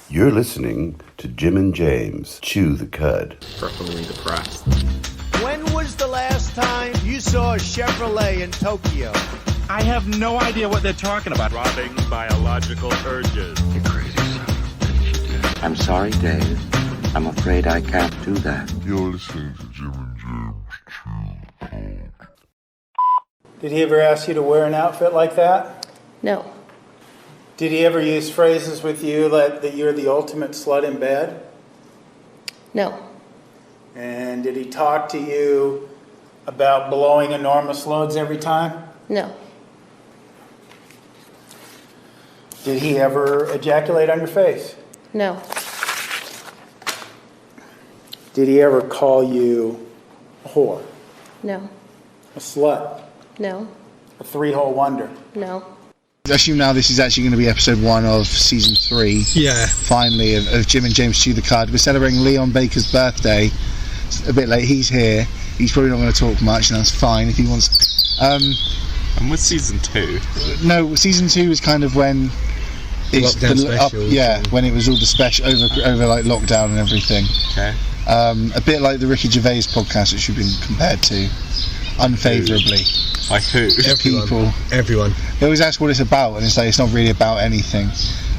You're listening to Jim and James Chew the Cud. Preferably depressed. When was the last time you saw a Chevrolet in Tokyo? I have no idea what they're talking about. Robbing biological urges. You're crazy, son. I'm sorry, Dave. I'm afraid I can't do that. You're listening to Jim and James Chew the Cud. Did he ever ask you to wear an outfit like that? No. Did he ever use phrases with you like that you're the ultimate slut in bed? No. And did he talk to you about blowing enormous loads every time? No. Did he ever ejaculate on your face? No. Did he ever call you a whore? No. A slut? No. A three-hole wonder? No. I assume now this is actually going to be episode 1 of season 3. Yeah. Finally, of Jim and James Chew the Cud. We're celebrating Leon Baker's birthday. It's a bit late. He's here. He's probably not going to talk much, and that's fine if he wants. And with season 2? No, season 2 is kind of when it's when it was all the special over like lockdown and everything. Okay. A bit like the Ricky Gervais podcast, which we've been compared to unfavourably. By who? People. Everyone. They always ask what it's about, and it's like it's not really about anything.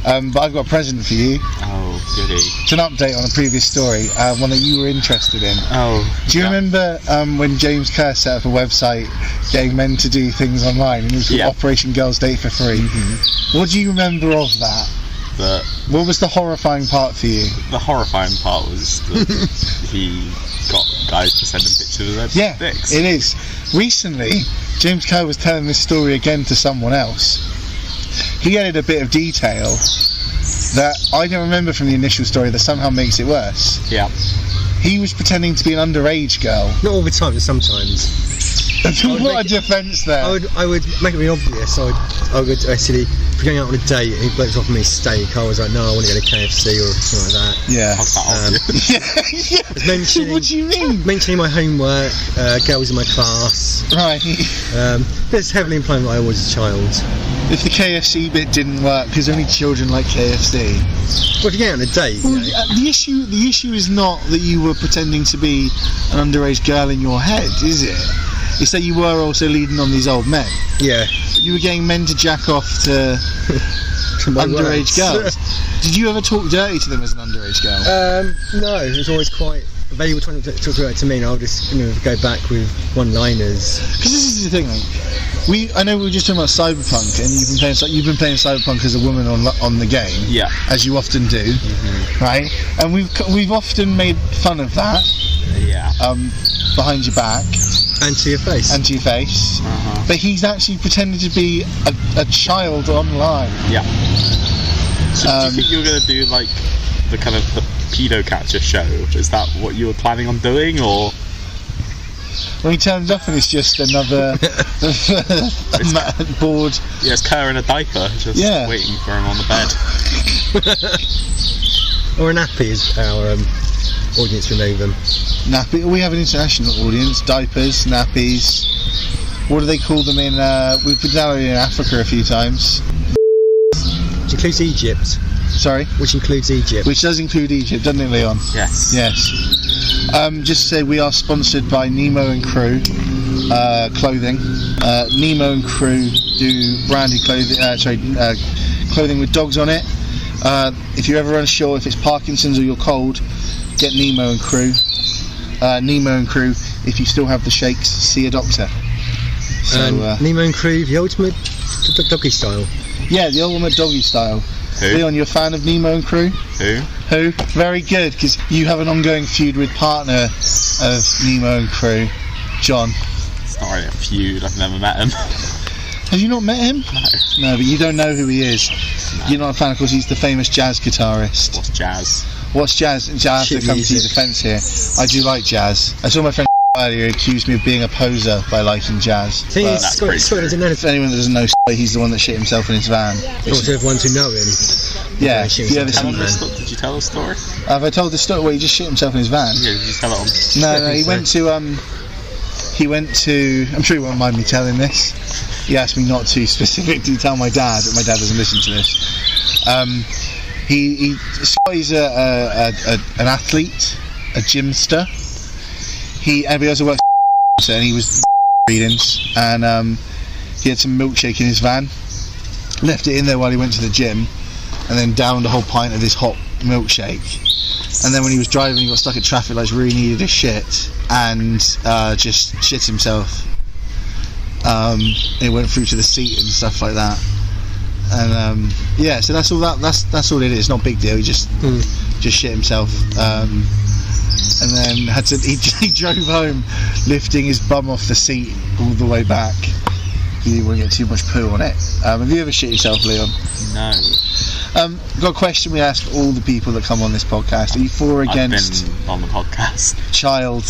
But I've got a present for you. Oh, goody. It's an update on a previous story, one that you were interested in. Oh. Do you remember when James Kerr set up a website getting men to do things online, and it was called Operation Girls Date for Free? Mm-hmm. What do you remember of that? What was the horrifying part for you? The horrifying part was that he got guys to send him pictures of their dicks. It is. Recently, James Kerr was telling this story again to someone else. He added a bit of detail that I don't remember from the initial story that somehow makes it worse. Yeah. He was pretending to be an underage girl. Not all the time, but sometimes. What a defence there. I would make it really obvious. I would actually, if we're going out on a date and he blokes offered me a steak, I was like, no, I want to go to KFC or something like that. Yeah. What do you mean? Mentioning my homework, girls in my class. Right. It's heavily implying that I was a child. If the KFC bit didn't work, because only children like KFC. Well, if you get on a date... Well, the issue is not that you were pretending to be an underage girl in your head, is it? It's that you were also leading on these old men. Yeah. You were getting men to jack off to underage girls. Did you ever talk dirty to them as an underage girl? No, it was always quite... They were trying to talk to me, and I would just go back with one-liners. Because this is the thing, I know we were just talking about Cyberpunk, and you've been playing Cyberpunk as a woman on the game, as you often do, right? And we've often made fun of that, behind your back, and to your face, But he's actually pretended to be a child online. Yeah. So do you think you're going to do like the kind of the pedo catcher show? Is that what you were planning on doing, or? Well, he turns up and it's just another board. Yeah, it's Kerr in a diaper, just waiting for him on the bed. Or a nappy, as our audience will know them. Nappy. We have an international audience. Diapers, nappies. What do they call them in? We've been down in Africa a few times. Which includes Egypt. Sorry? Which includes Egypt. Which does include Egypt, doesn't it, Leon? Yes. Just to say, we are sponsored by Nemo and Crew clothing. Nemo and Crew do branded clothing, clothing with dogs on it. If you're ever unsure if it's Parkinson's or you're cold, get Nemo and Crew. Nemo and Crew, if you still have the shakes, see a doctor. So, Nemo and Crew, the ultimate doggy style. Yeah, the ultimate doggy style. Who? Leon, you're a fan of Nemo and Crew? Who? Very good, because you have an ongoing feud with partner of Nemo and Crew, John. It's not really a feud, I've never met him. Have you not met him? No. No, but you don't know who he is. No. You're not a fan, of course, he's the famous jazz guitarist. What's jazz? What's jazz? Jazz to come to your defence here. I do like jazz. I saw my friend earlier accused me of being a poser by liking jazz. If anyone that doesn't know, he's the one that shit himself in his van. Also, the ones who know him. Yeah. Did you tell the story? Have I told the story? Well, he just shit himself in his van. Yeah, did you tell it on? No, he went to. I'm sure he won't mind me telling this. He asked me not to specifically tell my dad, but my dad doesn't listen to this. Scotty's an athlete, a gymster. He also works and he was readings, and he had some milkshake in his van, left it in there while he went to the gym, and then downed a whole pint of this hot milkshake. And then when he was driving, he got stuck at traffic lights, really needed a shit, and just shit himself. It went through to the seat and stuff like that. And yeah, so that's all that's all it is. Not a big deal. He just shit himself. And then he drove home, lifting his bum off the seat all the way back. He didn't want to get too much poo on it. Have you ever shit yourself, Leon? No. Got a question we ask all the people that come on this podcast. Are you for or against? I've been on the podcast. Child,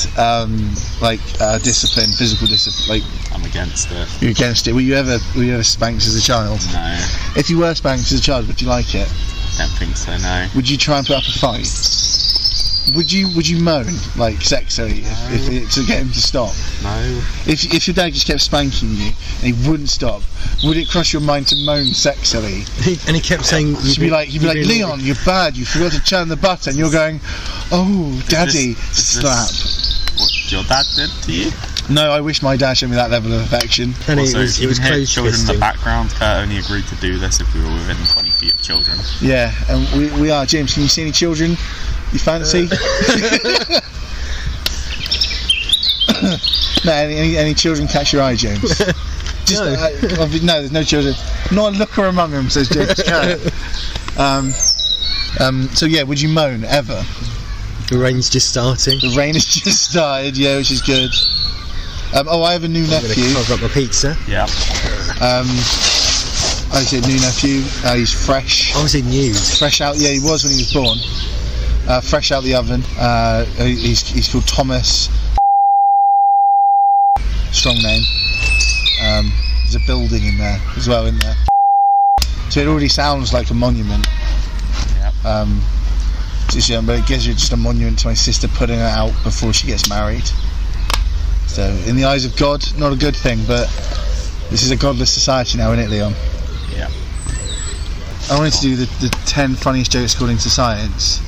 discipline, physical discipline. I'm against it. You're against it. Were you ever spanked as a child? No. If you were spanked as a child, would you like it? Don't think so. No. Would you try and put up a fight? Would you moan like sexily if to get him to stop? No. If your dad just kept spanking you and he wouldn't stop, would it cross your mind to moan sexily? And he kept saying, you'd be like, Leon, you're bad. You forgot to turn the button. You're going, oh, daddy, slap. What your dad did to you? No, I wish my dad showed me that level of affection. And also, it was close children fisting. in the background. Kurt only agreed to do this if we were within 20 feet of children. Yeah, and we are. James, can you see any children you fancy? No, any children catch your eye, James? Just, no, there's no children. Not a looker among them, says James Kurt. So yeah, would you moan ever? The rain's just starting. The rain has just started, yeah, which is good. I have a new nephew. I'm gonna cover up my pizza. Yeah. I said new nephew. He's fresh. I was in nude. Fresh out. Yeah, he was when he was born. Fresh out the oven. He's called Thomas. Strong name. There's a building in there as well, isn't there? So it already sounds like a monument. Yeah. But it gives you just a monument to my sister putting it out before she gets married. So, in the eyes of God, not a good thing, but this is a godless society now, isn't it, Leon? Yeah. I wanted to do the 10 funniest jokes according to science,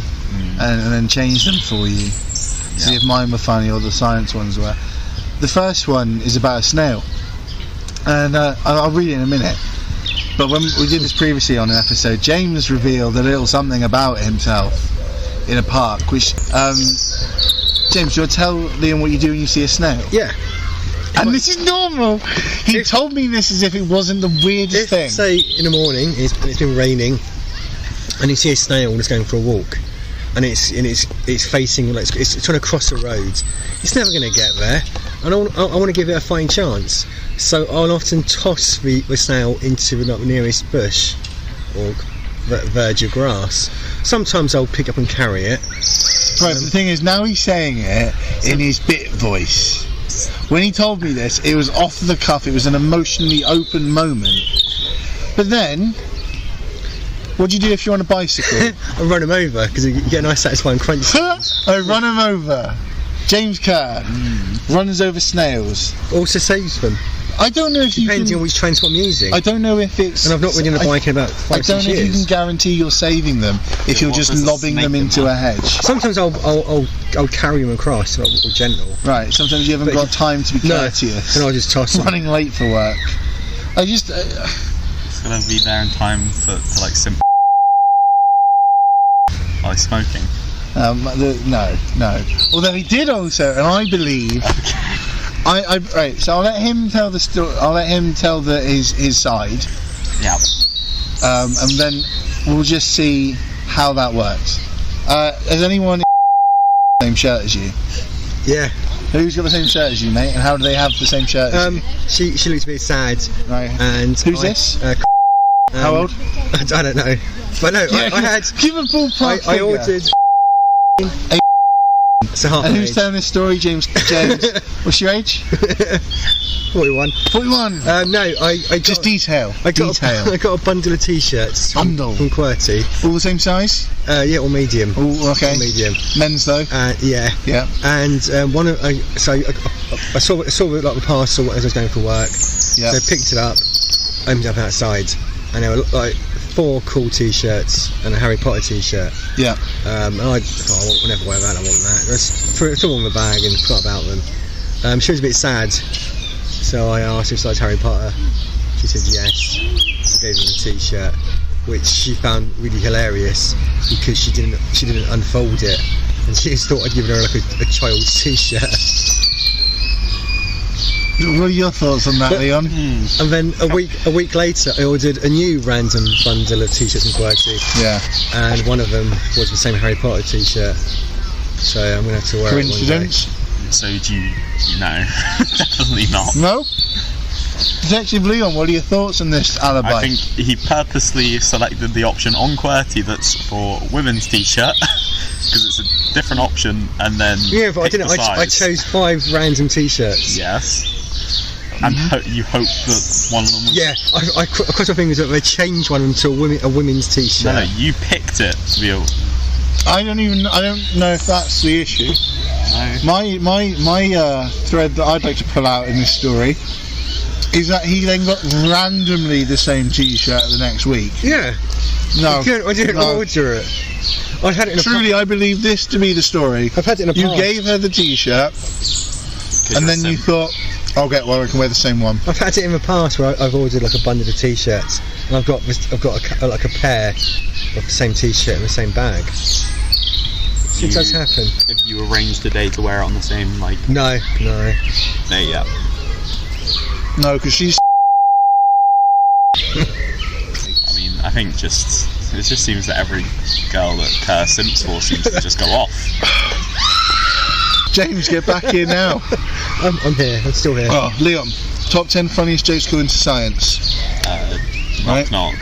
and then change them for you. See if mine were funny or the science ones were. The first one is about a snail, and I'll read it in a minute. But when we did this previously on an episode, James revealed a little something about himself in a park, which James, do you want to tell Liam what you do when you see a snail? Yeah. And this is normal. He told me this as if it wasn't the weirdest thing. Say in the morning it's been raining, and you see a snail that's going for a walk, and it's facing, like it's trying to cross a road. It's never going to get there, and I want to give it a fighting chance. So I'll often toss the snail into the nearest bush or verge of grass. Sometimes I'll pick up and carry it. Right, but the thing is, now he's saying it in his bit voice. When he told me this, it was off the cuff, it was an emotionally open moment. But then, what do you do if you're on a bicycle? I run him over, because you get a nice satisfying crunch. I run him over. James Kerr runs over snails. Also saves them. I don't know if you Depending on which transport I'm using. I don't know if it's... And I've not ridden a bike in about 5-6 years. I don't know if you can guarantee you're saving them if you're just lobbing them into a hedge. Sometimes I'll carry them across, or gentle. Right, sometimes you haven't got time to be courteous. And I'll just toss them. Running late for work. I just... It's gonna be there in time for like simple like smoking. No. Although he did also, and I believe... Right, so I'll let him tell the story. I'll let him tell his side. Yeah. And then we'll just see how that works. Has anyone the same shirt as you? Yeah. Who's got the same shirt as you, mate? And how do they have the same shirt as you? She looks a bit sad. Right. And who's this? How old? I don't know. But no, yeah, I had. Give a ballpark I ordered. And who's telling this story, James? What's your age? 41. 41. No, I just detail. I got a bundle of t-shirts. Bundle from QWERTY. All the same size? Yeah, or medium. Oh, okay. Or medium. Men's though. Yeah. Yeah. And I saw like the parcel as I was going for work. Yeah. So I picked it up, opened it up outside, and there were like 4 cool T-shirts and a Harry Potter T-shirt. Yeah. And I thought, I'll never wear that. I want that. Just threw them in my bag and forgot about them. She was a bit sad, so I asked if she liked Harry Potter. She said yes. I gave her the T-shirt, which she found really hilarious because she didn't unfold it, and she just thought I'd given her like a child's T-shirt. What are your thoughts on that, Leon? And then a week later, I ordered a new random bundle of T-shirts from QWERTY. Yeah. And one of them was the same Harry Potter T-shirt. So I'm gonna have to wear Coincidence? it one day. So do you? No, definitely not. No. Detective Leon, what are your thoughts on this alibi? I think he purposely selected the option on QWERTY that's for women's T-shirt because it's a different option, and then yeah, but I didn't. I chose 5 random T-shirts. Yes. And you hope that one of them was... Yeah, I crossed my fingers that they changed one of them to a women's T-shirt. No, you picked it to be a... I don't know if that's the issue. No. My thread that I'd like to pull out in this story is that he then got randomly the same T-shirt the next week. Yeah. No. I didn't order it. I had it in a Truly, I believe this to be the story. I've had it in a You past. gave her the T-shirt, and then you thought, I can wear the same one. I've had it in the past where I've ordered like a bundle of T-shirts, and I've got like a pair of the same T-shirt in the same bag. It does happen. If you arranged a day to wear it on the same, like... No. There you go. No, because she's... I mean, I think it just seems that every girl that Kerson's for seems to just go off. James, get back here now. I'm here. I'm still here. Oh, Leon, top 10 funniest jokes according to science. Knock.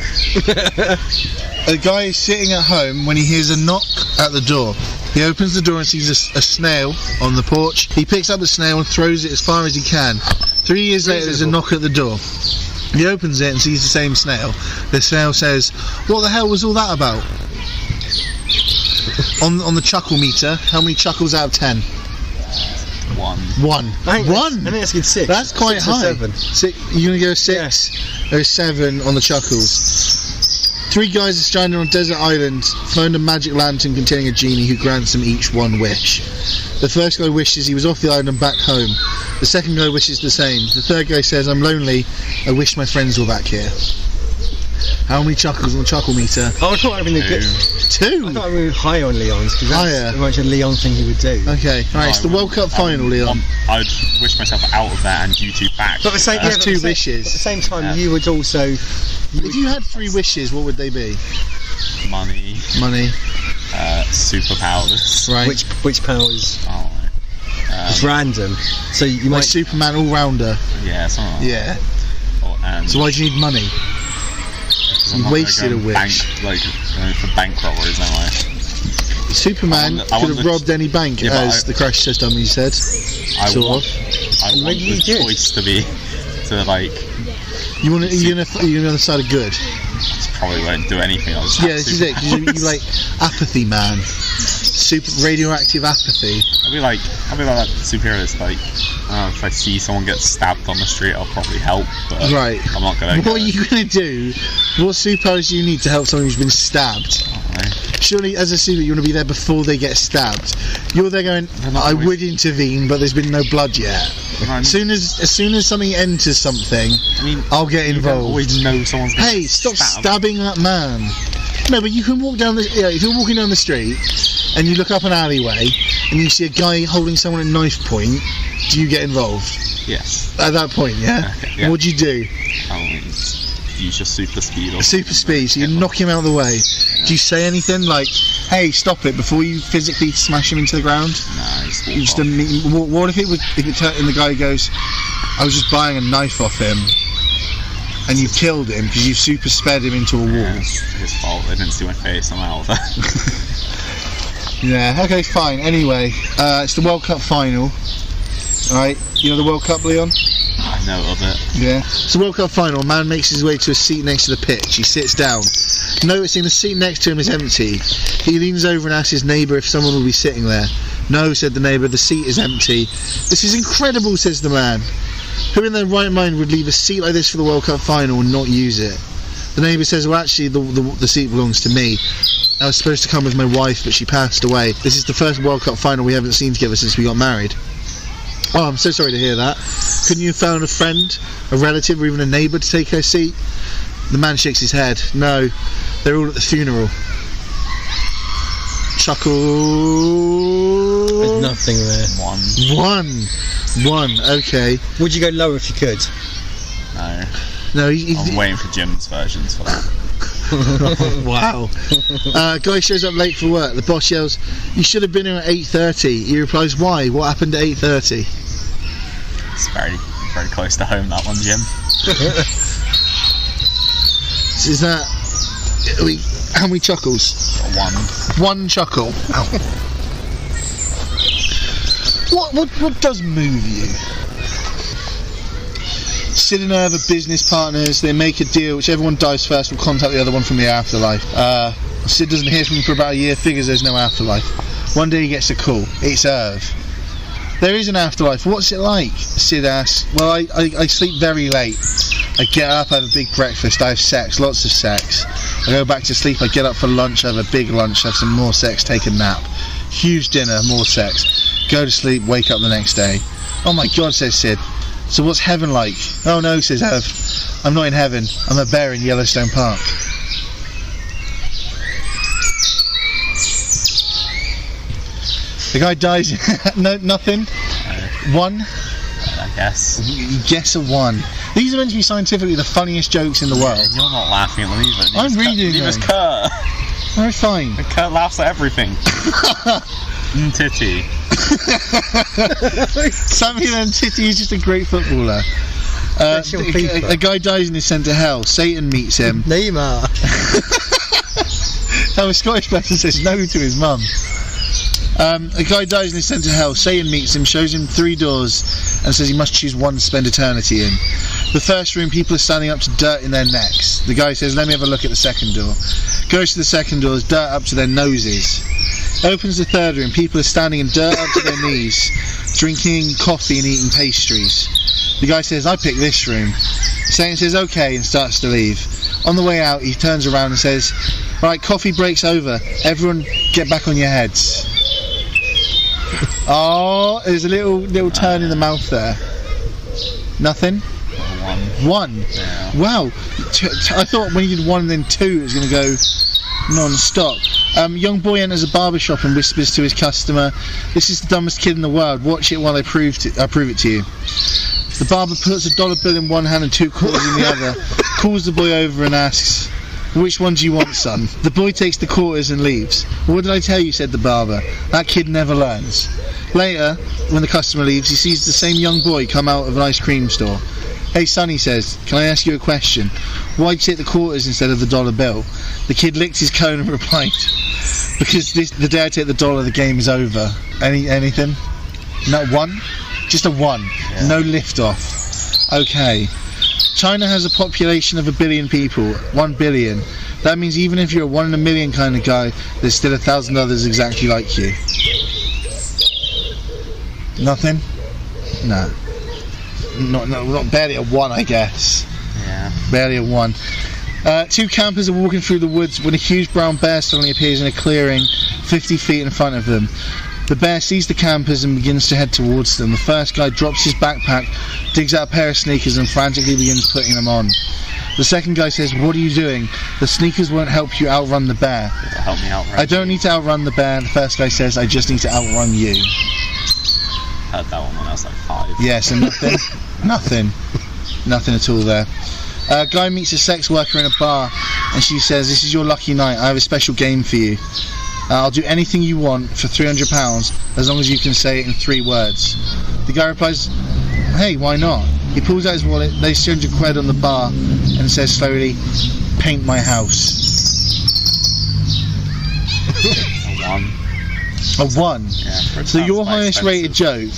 A guy is sitting at home when he hears a knock at the door. He opens the door and sees a snail on the porch. He picks up the snail and throws it as far as he can. 3 years later, there's a knock at the door. He opens it and sees the same snail. The snail says, "What the hell was all that about?" On the chuckle meter, how many chuckles out of 10? 1. I think that's good. 6. That's quite 6 or high. 7. You're gonna go 6 or 7 on the chuckles. 3 guys are stranded on a desert island, find a magic lantern containing a genie who grants them each one wish. The first guy wishes he was off the island and back home. The second guy wishes the same. The third guy says, "I'm lonely, I wish my friends were back here." How many chuckles on the chuckle meter? Oh, I thought I'd been a good 2. I thought we were high on Leon's because that's Higher. very much a Leon thing he would do. Okay, alright, it's the World Cup final, Leon. I'd wish myself out of that and you two back. But That's 2 wishes. At the same time, you would also. If you had 3 wishes, what would they be? Money. Superpowers. Right. Which powers? I don't know. It's random. So you Like might. Superman all-rounder. Yeah, something like Yeah. that. So why do you need money? I'm You not wasted gonna a go wish. going for bank robberies, am I? Superman could have robbed any bank, Yeah, as the Crash Test Dummy said. I Sort want of. Maybe the you did. choice to be like. You're on the side of good. Probably won't do anything. I'll just Yeah, have this is it. 'Cause you like apathy, man. Super radioactive apathy. I'll be like that superhero that's like, if I see someone get stabbed on the street, I'll probably help. But Right. I'm not gonna. What are you gonna do? What superpowers do you need to help someone who's been stabbed? Surely, as a super, you want to be there before they get stabbed. You're there going, I would intervene, but there's been no blood yet. As soon as something enters something, I'll get involved. You don't always know someone's gonna Hey, get stop stabbed. stabbing that man. No, but you can walk down if you're walking down the street and you look up an alleyway and you see a guy holding someone at knife point, do you get involved? Yes. At that point, yeah? Okay, yeah. What do you do? Use your super speed or Super speed, so you knock him out of the way. Do you say anything like, "Hey, stop it," before you physically smash him into the ground? Nah, You just what if and the guy goes, "I was just buying a knife off him," and you killed him because you super sped him into a wall? Yeah, it's his fault. They didn't see my face. I'm out of that. Yeah. Okay. Fine. Anyway, it's the World Cup final. All right. You know the World Cup, Leon? I know of it. Yeah. It's the World Cup final. A man makes his way to a seat next to the pitch. He sits down, noticing the seat next to him is empty. He leans over and asks his neighbour if someone will be sitting there. "No," said the neighbour, "the seat is empty." "This is incredible," says the man. "Who in their right mind would leave a seat like this for the World Cup final and not use it?" The neighbour says, well, actually, the seat belongs to me. I was supposed to come with my wife, but she passed away. This is the first World Cup final we haven't seen together since we got married. Oh, I'm so sorry to hear that. Couldn't you have found a friend, a relative, or even a neighbour to take her seat? The man shakes his head. No, they're all at the funeral. Chuckle. There's nothing there. One. Okay. Would you go lower if you could? No. No. I'm waiting for Jim's versions for that. Wow. Guy shows up late for work. The boss yells, "You should have been here at 8:30." He replies, "Why? What happened at 8:30?" It's very, very close to home, that one, Jim. Is that... how many chuckles? One chuckle. Ow. What does move you? Sid and I are business partners. They make a deal. Whichever one dies first will contact the other one from the afterlife. Sid doesn't hear from him for about a year. Figures there's no afterlife. One day he gets a call. It's Irv. There is an afterlife. What's it like? Sid asks. Well, I sleep very late. I get up, I have a big breakfast, I have sex, lots of sex. I go back to sleep, I get up for lunch, I have a big lunch, have some more sex, take a nap. Huge dinner, more sex. Go to sleep, wake up the next day. Oh my God, says Sid. So what's heaven like? Oh no, says Irv. I'm not in heaven, I'm a bear in Yellowstone Park. The guy dies. No, nothing. One. I guess. You guess a one. These are meant to be scientifically the funniest jokes in the world. You're not laughing at them either. I'm reading them. It was Kurt. Oh, fine. Kurt laughs at everything. Titty. Samuel and Titty is just a great footballer. A guy dies and is sent to hell. Satan meets him. Neymar. A Scottish person says no to his mum. A guy dies and is sent to hell. Satan meets him, shows him 3 doors, and says he must choose one to spend eternity in. The first room, people are standing up to dirt in their necks. The guy says, let me have a look at the second door. Goes to the second door, there's dirt up to their noses. Opens the third room, people are standing in dirt up to their knees, drinking coffee and eating pastries. The guy says, I picked this room. Satan says, okay, and starts to leave. On the way out, he turns around and says, right, coffee break's over. Everyone get back on your heads. Oh, there's a little turn in the mouth there. Nothing? One. Yeah. Wow. I thought when you did 1 and then 2 it was going to go non-stop. Young boy enters a barber shop and whispers to his customer, this is the dumbest kid in the world. Watch it while I prove it to you. The barber puts a dollar bill in one hand and 2 quarters in the other, calls the boy over and asks, which one do you want, son? The boy takes the quarters and leaves. What did I tell you, said the barber. That kid never learns. Later, when the customer leaves, he sees the same young boy come out of an ice cream store. Hey son, he says, can I ask you a question? Why'd you take the quarters instead of the dollar bill? The kid licked his cone and replied, because the day I take the dollar, the game is over. Anything? No, 1? Just a 1. Yeah. No lift off. Okay. China has a population of 1 billion people. 1 billion. That means even if you're a 1 in a million kind of guy, there's still 1,000 others exactly like you. Nothing? No. Not barely a 1, I guess. Yeah. Barely a 1. 2 campers are walking through the woods when a huge brown bear suddenly appears in a clearing 50 feet in front of them. The bear sees the campers and begins to head towards them. The first guy drops his backpack, digs out a pair of sneakers and frantically begins putting them on. The second guy says, what are you doing? The sneakers won't help you outrun the bear. Help me outrun I don't need to outrun the bear. The first guy says, I just need to outrun you. Heard that one when I was like 5. Yeah, so nothing. Nothing at all there. A guy meets a sex worker in a bar and she says, this is your lucky night. I have a special game for you. I'll do anything you want for £300 as long as you can say it in 3 words. The guy replies, hey, why not? He pulls out his wallet, lays 200 quid on the bar and says slowly, paint my house. A 1. Yeah, so your highest rated joke,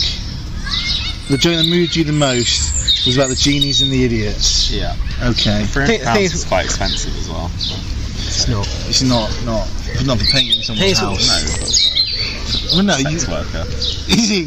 the joke that moved you the most, was about the genies and the idiots. Yeah. Okay. £300 is quite expensive as well. It's not. It's not for painting someone's house. No. Well, no, sex worker. Easy.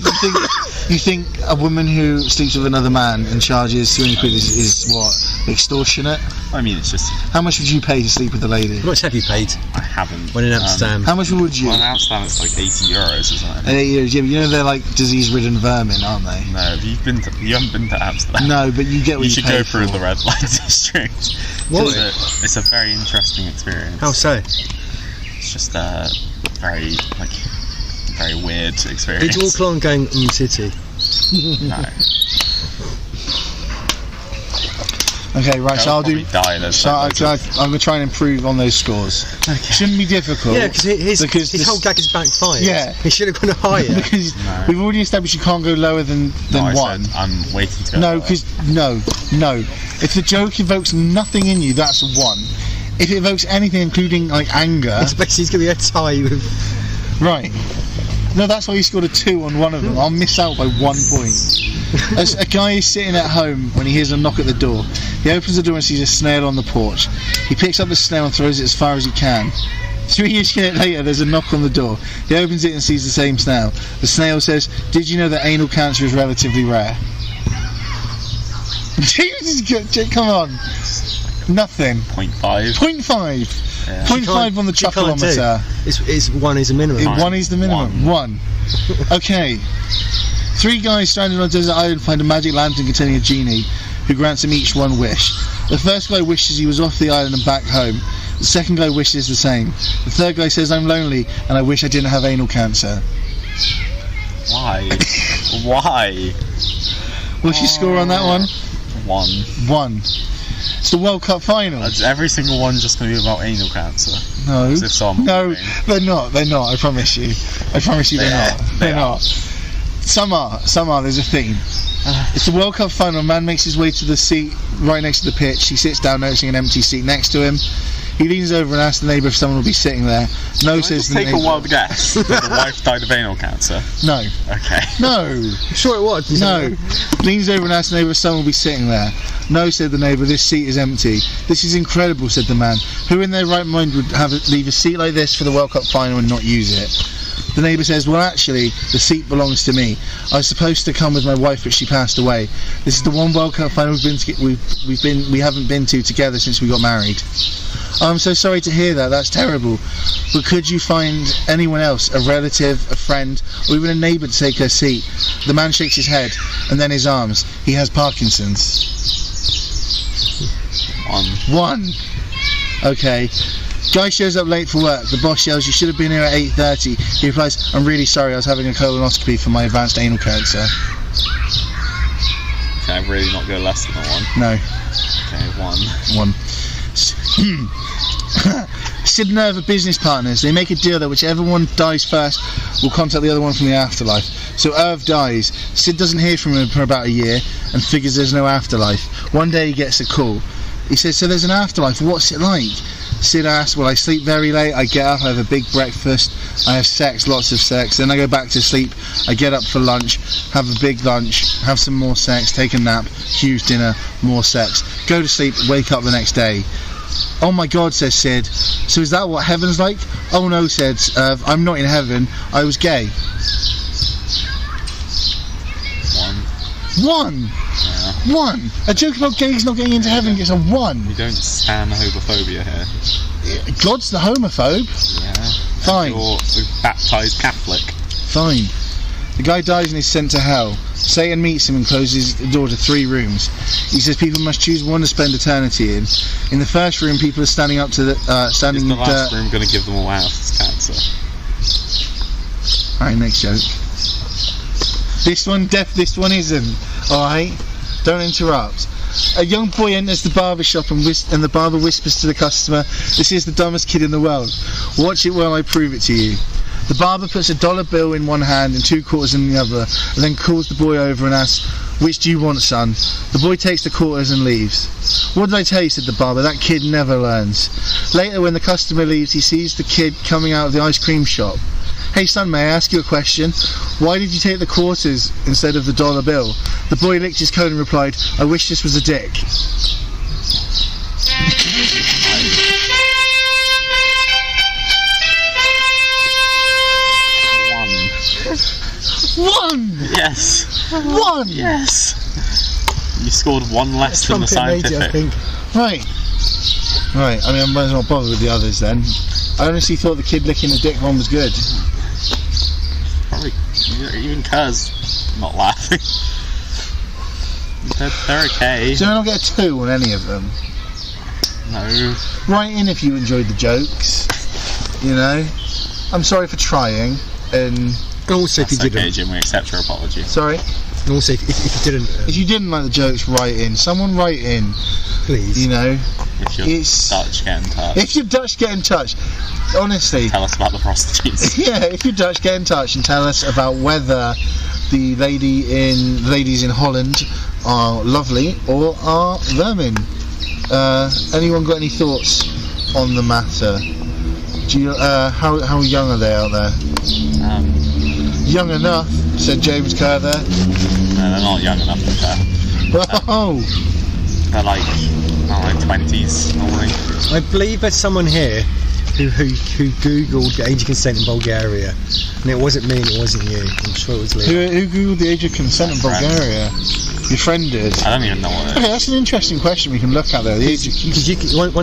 You think a woman who sleeps with another man and charges 200 quid is what? Extortionate? I mean, it's just... How much would you pay to sleep with a lady? How much have you paid? I haven't. When in Amsterdam? How much would you? Well, in Amsterdam it's like €80 or something. 8 years, yeah, but you know they're like disease-ridden vermin, aren't they? No, you haven't been to Amsterdam. No, but you get what you should pay go through for. the red light district. What? It's a very interesting experience. How so? It's just a very weird experience. Did you all plan on going in the city? No. Okay, right, so I'll do... Die, so I'm going to try and improve on those scores. Okay. Shouldn't be difficult. Yeah, because his whole gag is backfired. Yeah. He should have gone higher. Because we've already established you can't go lower than one. I'm waiting to go No, lower. because... No. If the joke evokes nothing in you, that's 1. If it evokes anything, including, like, anger... It's basically going to be a tie with... Right. No, that's why you scored a 2 on one of them. I'll miss out by 1 point. As a guy is sitting at home when he hears a knock at the door. He opens the door and sees a snail on the porch. He picks up the snail and throws it as far as he can. 3 years later, there's a knock on the door. He opens it and sees the same snail. The snail says, "Did you know that anal cancer is relatively rare?" Come on. Nothing. 0.5. 0.5. Yeah. 0.5 on the chuckleometer. It's 1 is a minimum. 1 is the minimum. 1. Okay. 3 guys stranded on a desert island find a magic lantern containing a genie who grants them each 1 wish. The first guy wishes he was off the island and back home. The second guy wishes the same. The third guy says, "I'm lonely and I wish I didn't have anal cancer." Why? Why? What's your score on that one? 1. It's the World Cup final. Is every single one just going to be about anal cancer? No. As if some No, they're not. I promise you. They're not. They're not. Some are. There's a theme. It's the World Cup final. A man makes his way to the seat right next to the pitch. He sits down, noticing an empty seat next to him. He leans over and asks the neighbour if someone will be sitting there. No, says the neighbour. Take a wild guess. That the wife died of anal cancer. No. Okay. No. I'm sure it was. No. Leans over and asks the neighbour if someone will be sitting there. No, said the neighbour. This seat is empty. This is incredible, said the man. Who in their right mind would leave a seat like this for the World Cup final and not use it? The neighbour says, "Well, actually, the seat belongs to me. I was supposed to come with my wife, but she passed away. This is the one World Cup final we haven't been to together since we got married." "Oh, I'm so sorry to hear that. That's terrible. But could you find anyone else, a relative, a friend, or even a neighbour to take her seat?" The man shakes his head and then his arms. He has Parkinson's. 1. Okay. Guy shows up late for work. The boss yells, "You should have been here at 8:30. He replies, "I'm really sorry, I was having a colonoscopy for my advanced anal cancer." Can I really not go less than a 1? No. Okay, 1. 1. Sid and Irv are business partners. They make a deal that whichever one dies first will contact the other one from the afterlife. So Irv dies. Sid doesn't hear from him for about a year and figures there's no afterlife. One day he gets a call. He says, "So there's an afterlife, what's it like?" Sid asks, "Well, I sleep very late, I get up, I have a big breakfast, I have sex, lots of sex, then I go back to sleep, I get up for lunch, have a big lunch, have some more sex, take a nap, huge dinner, more sex, go to sleep, wake up the next day." "Oh my God," says Sid. "So is that what heaven's like?" "Oh no," said Irv, "I'm not in heaven, I was gay." 1. Yeah. 1. A joke about gays not getting into heaven gets a 1. We don't stand homophobia here. God's the homophobe. Yeah. Fine. You're a baptised Catholic. Fine. The guy dies and is sent to hell. Satan meets him and closes the door to 3 rooms. He says people must choose one to spend eternity in. In the first room, people are standing up to the standing Is the in the last dirt. room going to give them all house cancer? Alright, next joke. This one isn't. Alright? Don't interrupt. A young boy enters the barber shop and the barber whispers to the customer, "This is the dumbest kid in the world. Watch it while I prove it to you." The barber puts a $1 bill in one hand and 2 quarters in the other, and then calls the boy over and asks, "Which do you want, son?" The boy takes the quarters and leaves. "What did I tell you?" said the barber. "That kid never learns." Later, when the customer leaves, he sees the kid coming out of the ice cream shop. "Hey son, may I ask you a question? Why did you take the quarters instead of the $1 bill?" The boy licked his coat and replied, "I wish this was a dick." 1! Yes. 1! Yes. You scored one less than the scientific. I think. Right. I mean, I might as well bother with the others then. I honestly thought the kid licking the dick one was good. Probably. Even Ker's not laughing. They're okay. So I don't get a 2 on any of them. No. Write in if you enjoyed the jokes. You know? I'm sorry for trying. And also, if you didn't. Okay, Jim, we accept your apology. Sorry? And also, if you didn't. If you didn't like the jokes, write in. Someone write in. Please. You know? If you're Dutch, get in touch. If you're Dutch, get in touch. Honestly. Tell us about the prostitutes. Yeah, if you're Dutch, get in touch and tell us about whether the ladies in Holland are lovely or are vermin. Anyone got any thoughts on the matter? Do you, how young are they out there? Young enough, said James Kerr there. No, they're not young enough for that. Oh! They're like, I don't know, 20s normally. I believe there's someone here who googled the age of consent in Bulgaria, and it wasn't me and it wasn't you. I'm sure it was Leo. Who googled the age of consent in Bulgaria? Your friend did. I don't even know what it is. Okay, that's an interesting question we can look at there. The age of consent.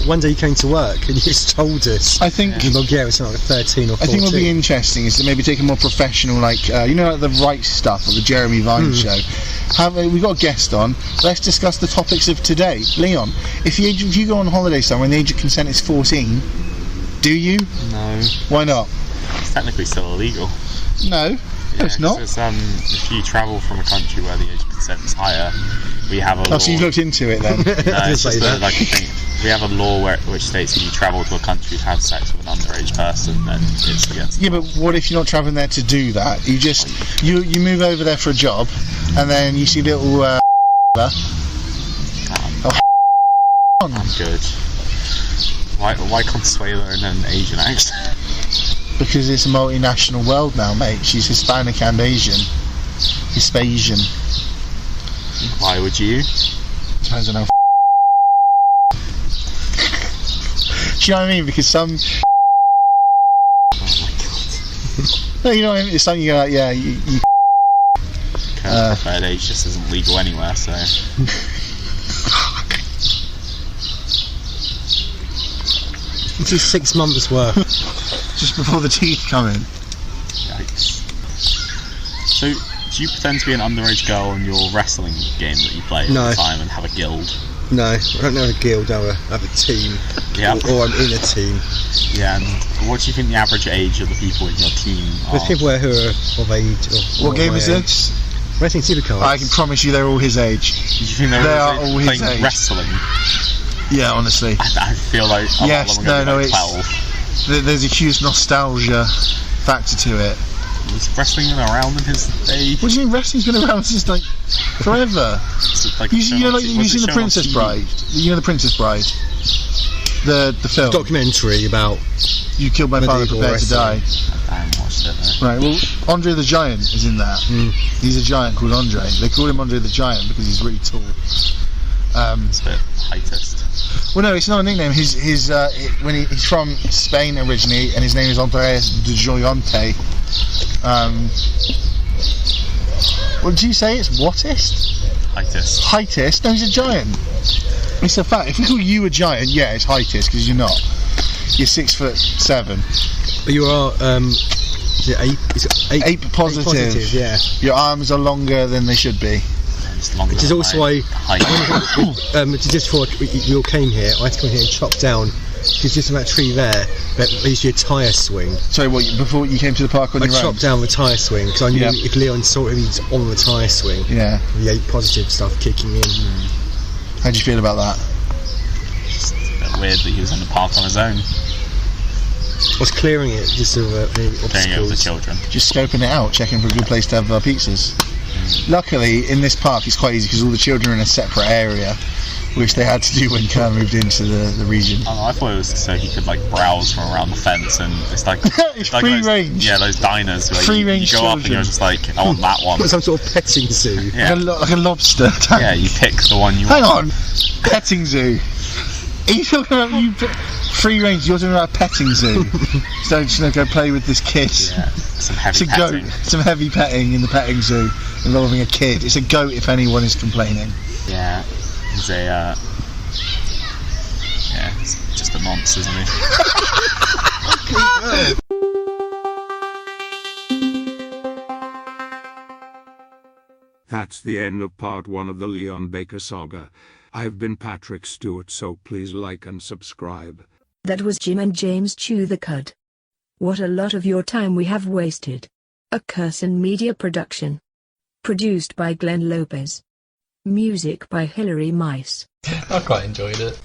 One day you came to work and you just told us. I think in Bulgaria it's not like 13 or 14. I think what would be interesting is to maybe take a more professional, like you know, like the Right Stuff or the Jeremy Vine show. We've got a guest on. Let's discuss the topics of today. Leon, if you go on holiday somewhere and the age of consent is 14, do you? No. Why not? It's technically still illegal. No. No, it's not. If you travel from a country where the age of consent is higher, we have a law. Oh, so you've looked into it then? No, it's just like a thing. We have a law which states if you travel to a country to have sex with an underage person, then it's against. Yeah, but what if you're not travelling there to do that? You just you move over there for a job, and then you see little. I'm good. Why Consuelo in an Asian accent? Because it's a multinational world now, mate. She's Hispanic and Asian. Hispasian. Why would you? Depends on how. Do you know what I mean? Because some. Oh my god. No, you know what I mean? It's something you're like, yeah, you preferred age just isn't legal anywhere, so. It's just 6 months worth. Just before the teeth come in. Yikes. So, do you pretend to be an underage girl in your wrestling game that you play all the time and have a guild? No, I don't have a guild, I have a team. Yeah. Or I'm in a team. Yeah, and what do you think the average age of the people in your team are? There's people who are of age. What game is this? Wrestling Supercards. I can promise you they're all his age. Do you think they're all his age playing wrestling? Yeah, honestly. I feel like yes, no, it's 12. There's a huge nostalgia factor to it. Was wrestling been around in his day? What do you mean wrestling's been around since like forever? Like you've seen the Princess Bride? You know the Princess Bride? The film. Documentary about You Killed My Father, Prepare to Die. I haven't watched it though. Right, well, Andre the Giant is in that. He's a giant called Andre. They call him Andre the Giant because he's really tall. It's a bit heightist. Well, no, it's not a nickname. He's from Spain originally, and his name is Andres de Joyante. What did you say? It's whatist? Heightist. Heightist? No, he's a giant. It's a fact. If we call you a giant, yeah, it's heightist because you're not. You're 6'7". But you are. Is it ape positive? Ape positive, yeah. Your arms are longer than they should be. Which is also why, just before you all came here, I had to come here and chop down. There's just that tree there. There used to be a tyre swing. Sorry, what? Before you came to the park on your own? I chopped down the tyre swing because I knew if Leon saw him, he's on the tyre swing. Yeah. The ape positive stuff kicking in. How do you feel about that? It's a bit weird that he was in the park on his own. I was clearing it just to clearing it with the children. Just scoping it out, checking for a good place to have pizzas. Luckily, in this park, it's quite easy because all the children are in a separate area, which they had to do when Kerr moved into the region. I thought it was so he could like browse from around the fence, and it's like it's like free range. Yeah, those diners where free you range go up and you're just like, I want that one. Some sort of petting zoo. Yeah. Like a lobster. Yeah, you pick the one you want. Hang on, petting zoo. Are you talking about free range. You're talking about a petting zoo. So just gonna go play with this kid. Yeah, some heavy It's a petting. goat. Some heavy petting in the petting zoo involving a kid. It's a goat if anyone is complaining. Yeah, he's a yeah, he's just a monster, isn't he? That's the end of part 1 of the Leon Baker saga. I've been Patrick Stewart, so please like and subscribe. That was Jim and James Chew the Cud. What a lot of your time we have wasted. A Kerson Media production. Produced by Glenn Lopez. Music by Hilary Mice. I quite enjoyed it.